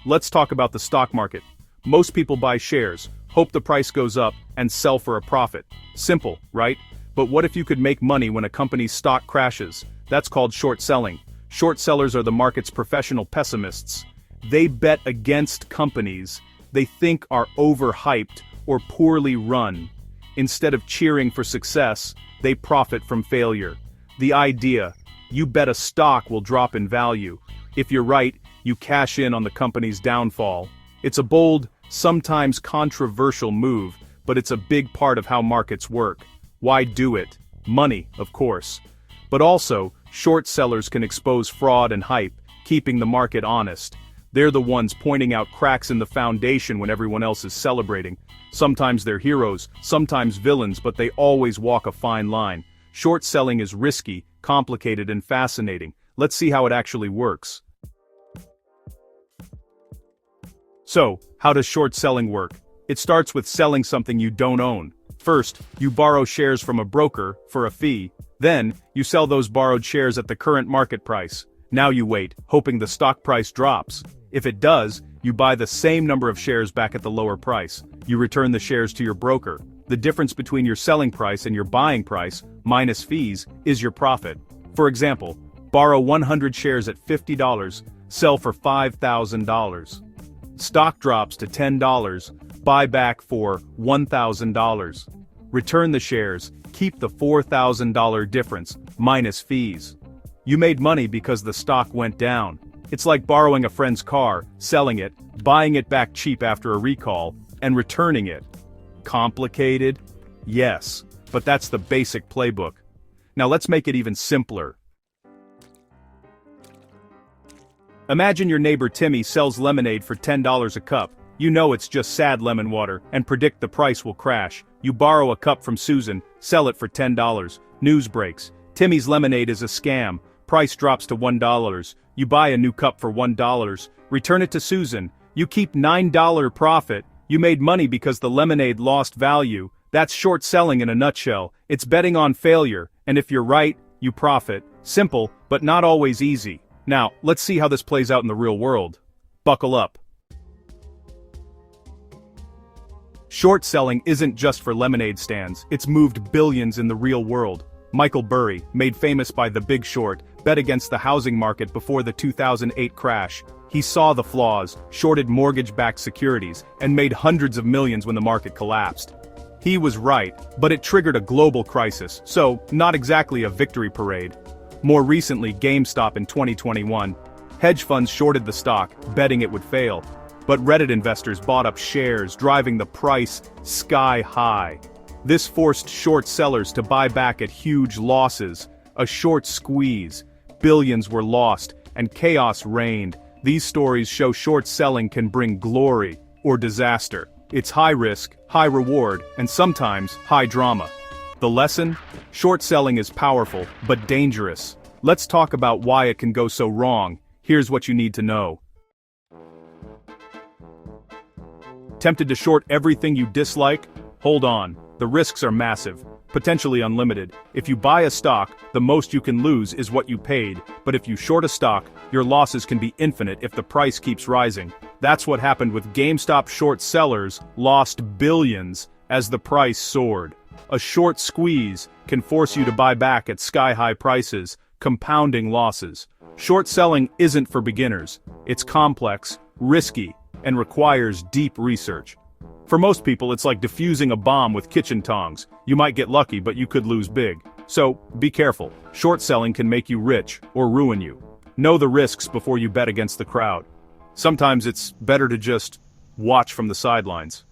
let's talk about the stock market. Most people buy shares, hope the price goes up, and sell for a profit. Simple, right? But what if you could make money when a company's stock crashes? That's called short selling. Short sellers are the market's professional pessimists. They bet against companies they think are overhyped or poorly run. Instead of cheering for success, they profit from failure. The idea: you bet a stock will drop in value. If you're right, you cash in on the company's downfall. It's a bold, sometimes controversial move, but it's a big part of how markets work. Why do it? Money, of course. But also, short sellers can expose fraud and hype, keeping the market honest. They're the ones pointing out cracks in the foundation when everyone else is celebrating. Sometimes they're heroes, sometimes villains, but they always walk a fine line. Short selling is risky, complicated, and fascinating. Let's see how it actually works. So, how does short selling work? It starts with selling something you don't own. First, you borrow shares from a broker for a fee. Then, you sell those borrowed shares at the current market price. Now you wait, hoping the stock price drops. If it does, you buy the same number of shares back at the lower price. You return the shares to your broker. The difference between your selling price and your buying price, minus fees, is your profit. For example, borrow 100 shares at $50, sell for $5,000. Stock drops to $10, buy back for $1,000. Return the shares, keep the $4,000 difference, minus fees. You made money because the stock went down. It's like borrowing a friend's car, selling it, buying it back cheap after a recall, and returning it. Complicated? Yes, but that's the basic playbook. Now let's make it even simpler. Imagine your neighbor Timmy sells lemonade for $10 a cup. You know it's just sad lemon water, and predict the price will crash. You borrow a cup from Susan, sell it for $10. News breaks: Timmy's lemonade is a scam. Price drops to $1. You buy a new cup for $1. Return it to Susan. You keep $9 profit. You made money because the lemonade lost value. That's short selling in a nutshell. It's betting on failure, and if you're right, you profit. Simple, but not always easy. Now, let's see how this plays out in the real world. Buckle up. Short selling isn't just for lemonade stands, it's moved billions in the real world. Michael Burry, made famous by The Big Short, bet against the housing market before the 2008 crash. He saw the flaws, shorted mortgage-backed securities, and made hundreds of millions when the market collapsed. He was right, but it triggered a global crisis, so not exactly a victory parade. More recently, GameStop in 2021. Hedge funds shorted the stock, betting it would fail. But Reddit investors bought up shares, driving the price sky high. This forced short sellers to buy back at huge losses. A short squeeze. Billions were lost, and chaos reigned. These stories show short selling can bring glory or disaster. It's high risk, high reward, and sometimes high drama. The lesson? Short selling is powerful, but dangerous. Let's talk about why it can go so wrong. Here's what you need to know. Tempted to short everything you dislike? Hold on. The risks are massive, potentially unlimited. If you buy a stock, the most you can lose is what you paid, but if you short a stock, your losses can be infinite if the price keeps rising. That's what happened with GameStop. Short sellers lost billions as the price soared. A short squeeze can force you to buy back at sky-high prices, compounding losses. Short selling isn't for beginners. It's complex, risky, and requires deep research. For most people, it's like defusing a bomb with kitchen tongs. You might get lucky, but you could lose big. So, be careful. Short selling can make you rich or ruin you. Know the risks before you bet against the crowd. Sometimes it's better to just watch from the sidelines.